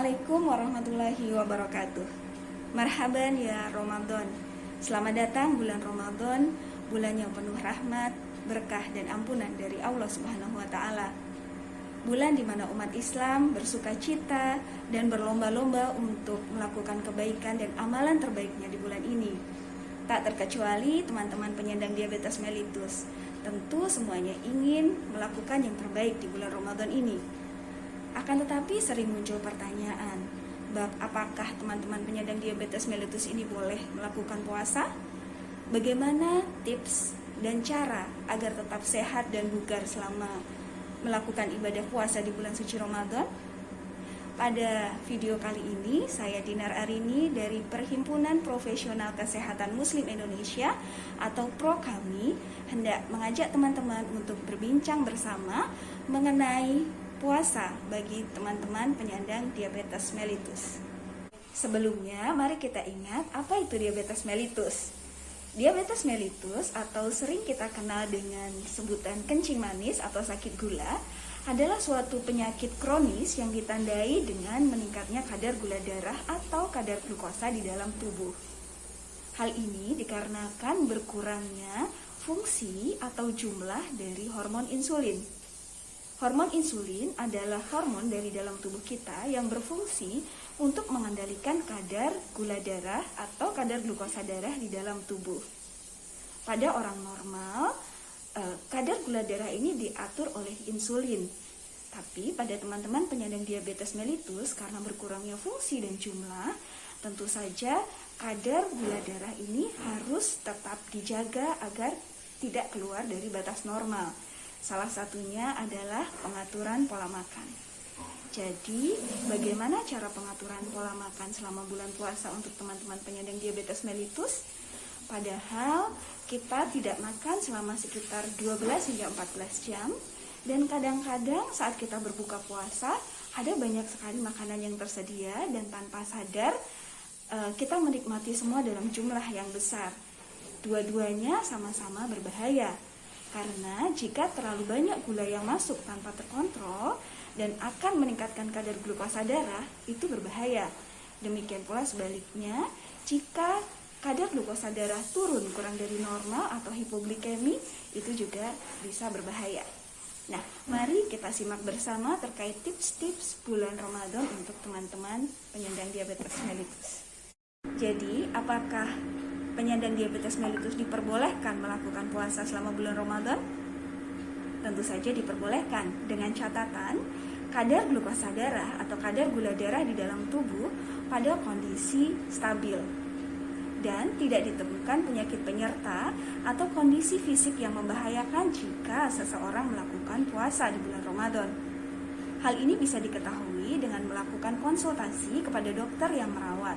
Assalamualaikum warahmatullahi wabarakatuh. Marhaban ya Ramadan. Selamat datang bulan Ramadan, bulan yang penuh rahmat, berkah dan ampunan dari Allah Subhanahu wa taala. Bulan di mana umat Islam bersuka cita dan berlomba-lomba untuk melakukan kebaikan dan amalan terbaiknya di bulan ini. Tak terkecuali teman-teman penyandang diabetes mellitus. Tentu semuanya ingin melakukan yang terbaik di bulan Ramadan ini. Akan tetapi sering muncul pertanyaan, apakah teman-teman penyandang diabetes mellitus ini boleh melakukan puasa? Bagaimana tips dan cara agar tetap sehat dan bugar selama melakukan ibadah puasa di bulan suci Ramadan? Pada video kali ini, saya Dinar Arini dari Perhimpunan Profesional Kesehatan Muslim Indonesia atau PROKAMI hendak mengajak teman-teman untuk berbincang bersama mengenai puasa bagi teman-teman penyandang diabetes mellitus. Sebelumnya, mari kita ingat apa itu diabetes mellitus. Diabetes mellitus atau sering kita kenal dengan sebutan kencing manis atau sakit gula adalah suatu penyakit kronis yang ditandai dengan meningkatnya kadar gula darah atau kadar glukosa di dalam tubuh. Hal ini dikarenakan berkurangnya fungsi atau jumlah dari hormon insulin. Hormon insulin adalah hormon dari dalam tubuh kita yang berfungsi untuk mengendalikan kadar gula darah atau kadar glukosa darah di dalam tubuh. Pada orang normal, kadar gula darah ini diatur oleh insulin. Tapi pada teman-teman penyandang diabetes mellitus, karena berkurangnya fungsi dan jumlah, tentu saja kadar gula darah ini harus tetap dijaga agar tidak keluar dari batas normal. Salah satunya adalah pengaturan pola makan. Jadi, bagaimana cara pengaturan pola makan selama bulan puasa untuk teman-teman penyandang diabetes mellitus? Padahal kita tidak makan selama sekitar 12 hingga 14 jam, dan kadang-kadang saat kita berbuka puasa, ada banyak sekali makanan yang tersedia dan tanpa sadar kita menikmati semua dalam jumlah yang besar. Dua-duanya sama-sama berbahaya. Karena jika terlalu banyak gula yang masuk tanpa terkontrol dan akan meningkatkan kadar glukosa darah, itu berbahaya. Demikian pula sebaliknya, jika kadar glukosa darah turun kurang dari normal atau hipoglikemi, itu juga bisa berbahaya. Nah, mari kita simak bersama terkait tips-tips bulan Ramadan untuk teman-teman penyandang diabetes mellitus. Jadi, apakah penyandang diabetes mellitus diperbolehkan melakukan puasa selama bulan Ramadan? Tentu saja diperbolehkan, dengan catatan kadar glukosa darah atau kadar gula darah di dalam tubuh pada kondisi stabil dan tidak ditemukan penyakit penyerta atau kondisi fisik yang membahayakan jika seseorang melakukan puasa di bulan Ramadan. Hal ini bisa diketahui dengan melakukan konsultasi kepada dokter yang merawat.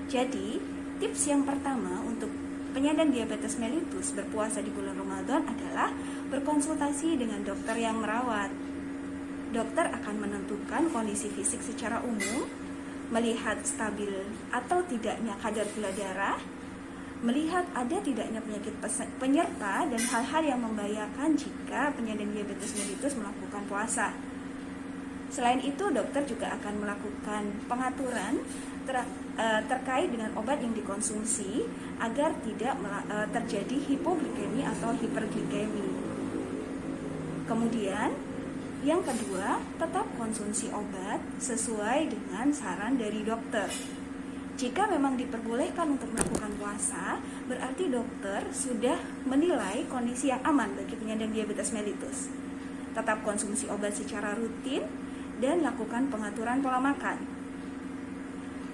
Jadi, tips yang pertama untuk penyandang diabetes mellitus berpuasa di bulan Ramadan adalah berkonsultasi dengan dokter yang merawat. Dokter akan menentukan kondisi fisik secara umum, melihat stabil atau tidaknya kadar gula darah, melihat ada tidaknya penyakit penyerta dan hal-hal yang membahayakan jika penyandang diabetes mellitus melakukan puasa. Selain itu, dokter juga akan melakukan pengaturan terkait dengan obat yang dikonsumsi agar tidak terjadi hipoglikemi atau hiperglikemi. Kemudian, yang kedua, tetap konsumsi obat sesuai dengan saran dari dokter. Jika memang diperbolehkan untuk melakukan puasa, berarti dokter sudah menilai kondisi yang aman bagi penyandang diabetes mellitus. Tetap konsumsi obat secara rutin dan lakukan pengaturan pola makan.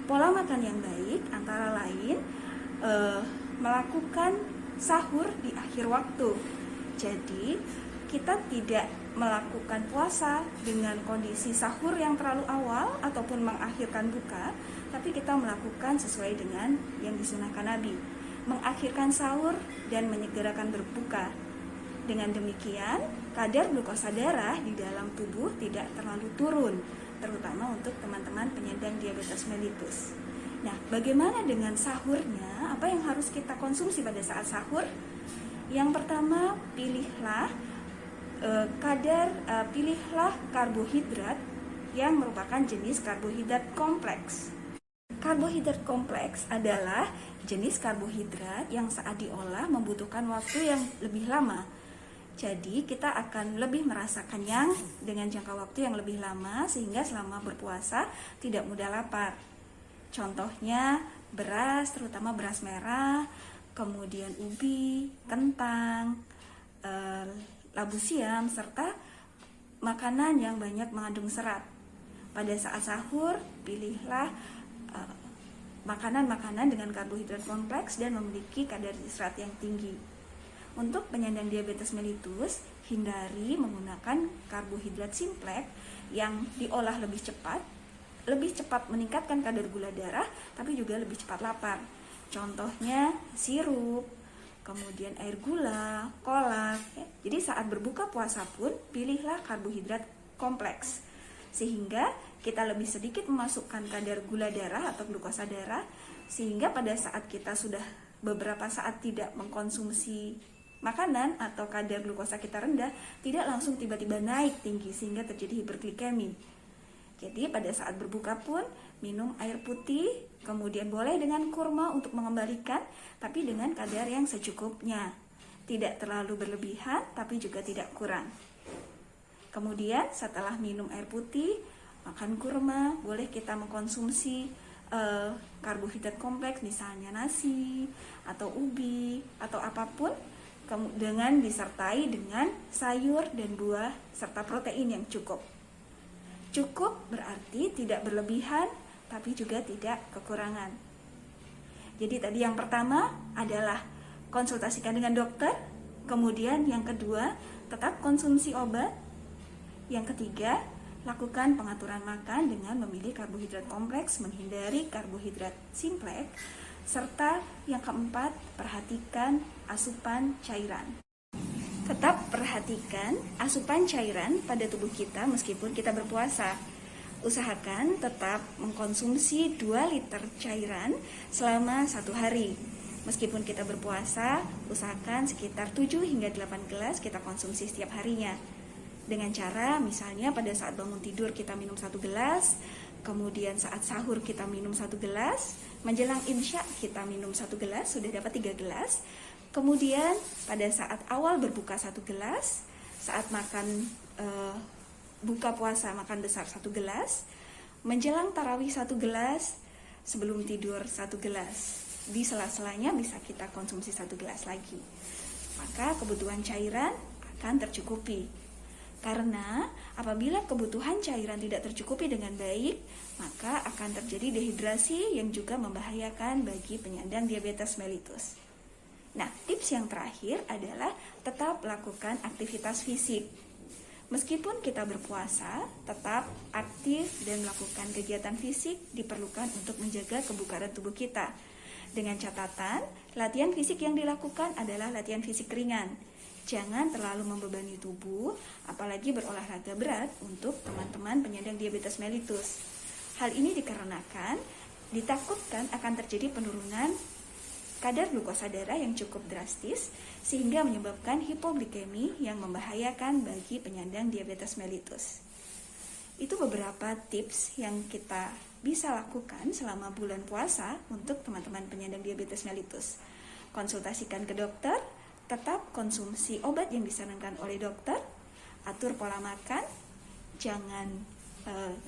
Pola makan yang baik antara lain melakukan sahur di akhir waktu. Jadi kita tidak melakukan puasa dengan kondisi sahur yang terlalu awal ataupun mengakhirkan buka, tapi kita melakukan sesuai dengan yang disunahkan Nabi, mengakhirkan sahur dan menyegerakan berbuka. Dengan demikian, kadar glukosa darah di dalam tubuh tidak terlalu turun, terutama untuk teman-teman penyandang diabetes mellitus. Nah, bagaimana dengan sahurnya? Apa yang harus kita konsumsi pada saat sahur? Yang pertama, pilihlah pilihlah karbohidrat yang merupakan jenis karbohidrat kompleks. Karbohidrat kompleks adalah jenis karbohidrat yang saat diolah membutuhkan waktu yang lebih lama. Jadi kita akan lebih merasa kenyang dengan jangka waktu yang lebih lama sehingga selama berpuasa tidak mudah lapar. Contohnya beras, terutama beras merah, kemudian ubi, kentang, labu siam, serta makanan yang banyak mengandung serat. Pada saat sahur, pilihlah makanan-makanan dengan karbohidrat kompleks dan memiliki kadar serat yang tinggi. Untuk penyandang diabetes mellitus, hindari menggunakan karbohidrat simplex yang diolah lebih cepat meningkatkan kadar gula darah, tapi juga lebih cepat lapar. Contohnya sirup, kemudian air gula, kolak. Jadi saat berbuka puasa pun pilihlah karbohidrat kompleks, sehingga kita lebih sedikit memasukkan kadar gula darah atau glukosa darah, sehingga pada saat kita sudah beberapa saat tidak mengkonsumsi makanan atau kadar glukosa kita rendah, tidak langsung tiba-tiba naik tinggi sehingga terjadi hiperglikemi. Jadi pada saat berbuka pun minum air putih, kemudian boleh dengan kurma untuk mengembalikan, tapi dengan kadar yang secukupnya. Tidak terlalu berlebihan, tapi juga tidak kurang. Kemudian setelah minum air putih, makan kurma, boleh kita mengkonsumsi karbohidrat kompleks, misalnya nasi atau ubi atau apapun, dengan disertai dengan sayur dan buah serta protein yang cukup. Cukup berarti tidak berlebihan, tapi juga tidak kekurangan. Jadi tadi yang pertama adalah konsultasikan dengan dokter, kemudian yang kedua tetap konsumsi obat, yang ketiga lakukan pengaturan makan dengan memilih karbohidrat kompleks, menghindari karbohidrat simplex, serta yang keempat, perhatikan asupan cairan. Tetap perhatikan asupan cairan pada tubuh kita meskipun kita berpuasa. Usahakan tetap mengkonsumsi 2 liter cairan selama 1 hari. Meskipun kita berpuasa, usahakan sekitar 7 hingga 8 gelas kita konsumsi setiap harinya. Dengan cara misalnya pada saat bangun tidur kita minum 1 gelas, kemudian saat sahur kita minum 1 gelas, menjelang insya kita minum 1 gelas, sudah dapat 3 gelas. Kemudian pada saat awal berbuka 1 gelas, saat makan buka puasa makan besar 1 gelas, menjelang tarawih 1 gelas, sebelum tidur 1 gelas. Di sela-selanya bisa kita konsumsi 1 gelas lagi. Maka kebutuhan cairan akan tercukupi. Karena apabila kebutuhan cairan tidak tercukupi dengan baik, maka akan terjadi dehidrasi yang juga membahayakan bagi penyandang diabetes mellitus. Nah, tips yang terakhir adalah tetap lakukan aktivitas fisik. Meskipun kita berpuasa, tetap aktif dan melakukan kegiatan fisik diperlukan untuk menjaga kebugaran tubuh kita. Dengan catatan, latihan fisik yang dilakukan adalah latihan fisik ringan. Jangan terlalu membebani tubuh, apalagi berolahraga berat untuk teman-teman penyandang diabetes mellitus. Hal ini dikarenakan ditakutkan akan terjadi penurunan kadar glukosa darah yang cukup drastis sehingga menyebabkan hipoglikemi yang membahayakan bagi penyandang diabetes mellitus. Itu beberapa tips yang kita bisa lakukan selama bulan puasa untuk teman-teman penyandang diabetes mellitus. Konsultasikan ke dokter, tetap konsumsi obat yang disarankan oleh dokter, atur pola makan, jangan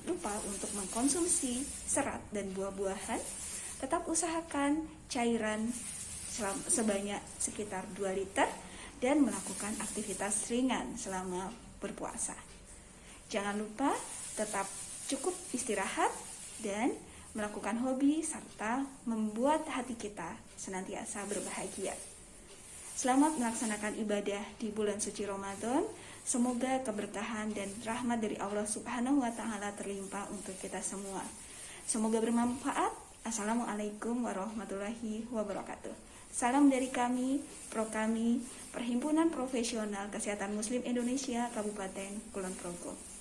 lupa untuk mengkonsumsi serat dan buah-buahan, tetap usahakan cairan sebanyak sekitar 2 liter, dan melakukan aktivitas ringan selama berpuasa. Jangan lupa tetap cukup istirahat dan melakukan hobi serta membuat hati kita senantiasa berbahagia. Selamat melaksanakan ibadah di bulan suci Ramadan. Semoga keberkahan dan rahmat dari Allah Subhanahu wa Ta'ala terlimpah untuk kita semua. Semoga bermanfaat. Assalamualaikum warahmatullahi wabarakatuh. Salam dari kami, Prokami, Perhimpunan Profesional Kesehatan Muslim Indonesia, Kabupaten Kulon Progo.